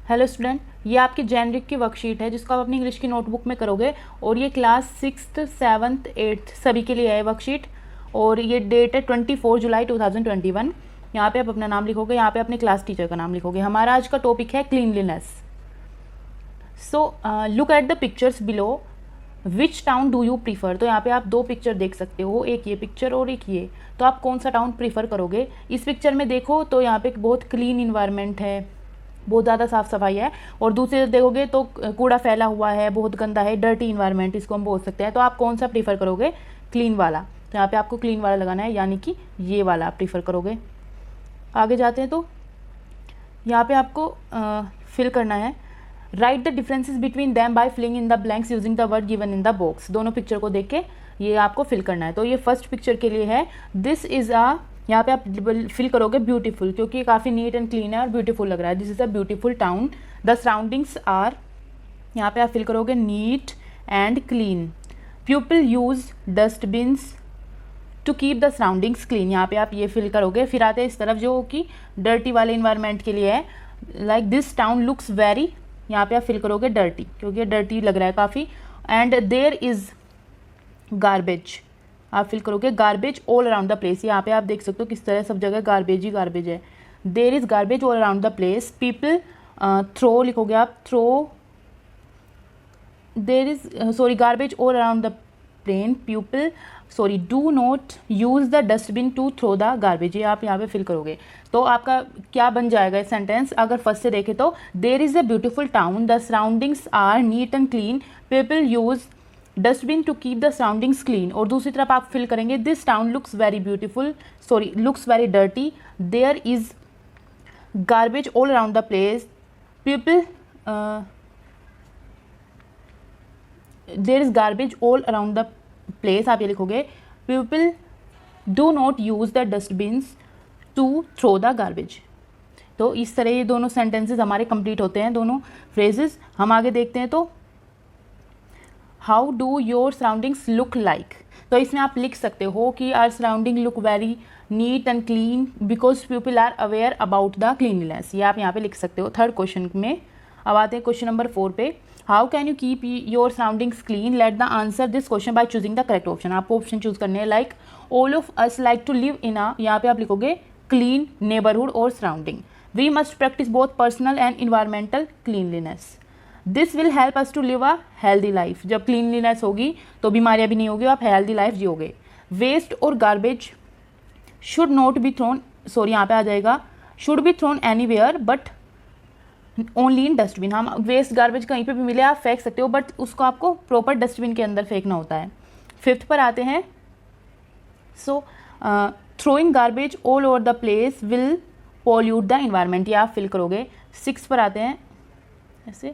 Hello student, ये आपकी generic की वर्कशीट है जिसको आप अपनी इंग्लिश की नोटबुक में करोगे और ये क्लास 6th 7th 8th सभी के लिए है वर्कशीट। और ये डेट है 24 जुलाई 2021। यहाँ पे आप अपना नाम लिखोगे, यहाँ पे अपने क्लास टीचर का नाम लिखोगे। हमारा आज का टॉपिक है cleanliness. So look at the pictures below, which town do you prefer. तो यहाँ पे आप दो पिक्चर देख सकते हो, एक ये पिक्चर और एक ये। तो आप कौन सा टाउन प्रीफर करोगे। इस पिक्चर में देखो तो यहाँ पे बहुत क्लीन इन्वायरमेंट है, बहुत ज़्यादा साफ़ सफाई है। और दूसरे देखोगे तो कूड़ा फैला हुआ है, बहुत गंदा है, डर्टी इन्वायरमेंट इसको हम बोल सकते हैं। तो आप कौन सा प्रीफर करोगे, क्लीन वाला। तो यहाँ पे आपको क्लीन वाला लगाना है, यानी कि ये वाला आप प्रीफर करोगे। आगे जाते हैं तो यहाँ पे आपको फिल करना है। Write the differences between them by filling in the blanks using the word given in the box. दोनों पिक्चर को देख के ये आपको फिल करना है। तो ये फर्स्ट पिक्चर के लिए है, दिस इज़ अ, यहाँ पे आप फिल करोगे ब्यूटीफुल, क्योंकि ये काफ़ी नीट एंड क्लीन है और ब्यूटीफुल लग रहा है। This is a beautiful town, the surroundings are, यहाँ पे आप फिल करोगे neat and clean. People use dustbins to keep the surroundings clean, यहाँ पे आप ये फिल करोगे। फिर आते हैं इस तरफ जो कि डर्टी वाले इन्वायरमेंट के लिए है। Like this town looks very, यहाँ पे आप फिल करोगे डर्टी, क्योंकि डर्टी लग रहा है काफ़ी। एंड देयर इज़ गार्बेज, आप फिल करोगे garbage all around the place. यहाँ पे आप देख सकते हो किस तरह सब जगह गार्बेज ही गार्बेज है। There is garbage all around the place. People throw लिखोगे आप, throw, there is sorry garbage all around the plane. People sorry do not use the dustbin to throw the garbage, ये आप यहाँ पे fill करोगे। तो आपका क्या बन जाएगा सेंटेंस, अगर फर्स्ट से देखें तो there is a beautiful town, the surroundings are neat and clean, people use dustbin to keep the surroundings clean. और दूसरी तरफ आप फिल करेंगे this town looks very beautiful, sorry looks very dirty, there is garbage all around the place, people there is garbage all around the place, आप ये लिखोगे people do not use the dustbins to throw the garbage. तो इस तरह ये दोनों sentences हमारे complete होते हैं, दोनों फ्रेजेस। हम आगे देखते हैं तो how do your surroundings look like. तो इसमें आप लिख सकते हो कि our surrounding look very neat and clean because people are aware about the cleanliness, ये आप यहाँ पे लिख सकते हो थर्ड क्वेश्चन में। अब आते हैं क्वेश्चन नंबर 4 पे। How can you keep your surroundings clean, let the answer this question by choosing the correct option. आपको ऑप्शन चूज करने हैं। Like all of us like to live in a, यहाँ पे आप लिखोगे क्लीन नेबरहुड और surrounding. We must practise both personal and environmental cleanliness, this will help us to live a healthy life. जब cleanliness होगी तो बीमारियां भी नहीं होगी, आप हेल्दी लाइफ जियोगे। वेस्ट और garbage should not be thrown, sorry यहाँ पे आ जाएगा should be thrown anywhere but only in dustbin. हम वेस्ट गार्बेज कहीं पे भी मिले आप फेंक सकते हो, बट उसको आपको प्रॉपर डस्टबिन के अंदर फेंकना होता है। 5th पर आते हैं। So throwing garbage all over the place will pollute the environment, ये आप फिल करोगे। 6 पर आते हैं, ऐसे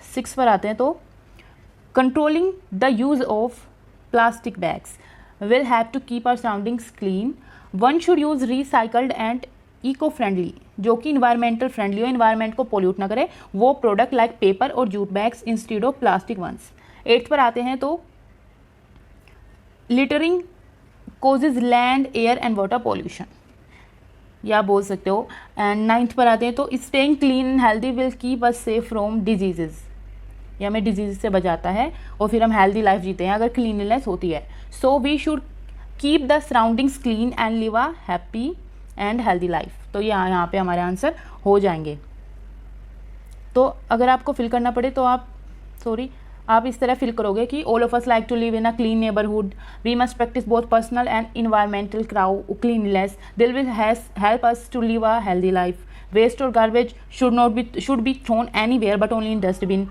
6 पर आते हैं तो controlling the use of plastic bags will have to keep our surroundings clean, one should use recycled and eco friendly, जो कि इन्वायरमेंटल फ्रेंडली हो, इन्वायरमेंट को पोल्यूट ना करे, वो प्रोडक्ट लाइक पेपर और jute bags instead of plastic ones. 8th पर आते हैं तो littering causes land air and water pollution, या बोल सकते हो। एंड 9th पर आते हैं तो staying clean and healthy will keep us safe from diseases, ये हमें डिजीज से बचाता है और फिर हम हेल्दी लाइफ जीते हैं अगर क्लीनलीनेस होती है। So we should keep the surroundings clean and live a happy and healthy life. तो ये यहाँ पे हमारे आंसर हो जाएंगे। तो अगर आपको फिल करना पड़े तो आप इस तरह फिल करोगे कि all of us like to live in a clean neighbourhood, we must practise both personal and environmental cleanliness, this will help us to live a healthy life, waste और garbage should be thrown anywhere but only in dustbin,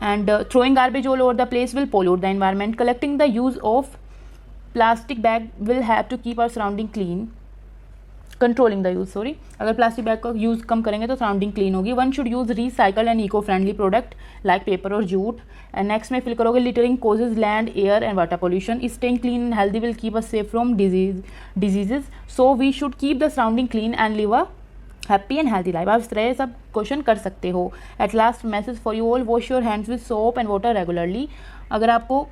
and throwing garbage all over the place will pollute the environment, collecting the use of plastic bag will have to keep our surrounding clean, controlling the use, अगर plastic bag का use कम करेंगे तो surrounding clean होगी। One should use recycle and eco friendly product like paper और jute. And next में fill करोगे littering causes land air and water pollution, staying clean and healthy will keep us safe from diseases, so we should keep the surrounding clean and live a happy and healthy life. आप इस तरह सब question कर सकते हो। At last message for you all, wash your hands with soap and water regularly. अगर आपको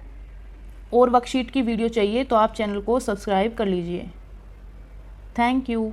और वर्कशीट की वीडियो चाहिए तो आप चैनल को सब्सक्राइब कर लीजिए। Thank you.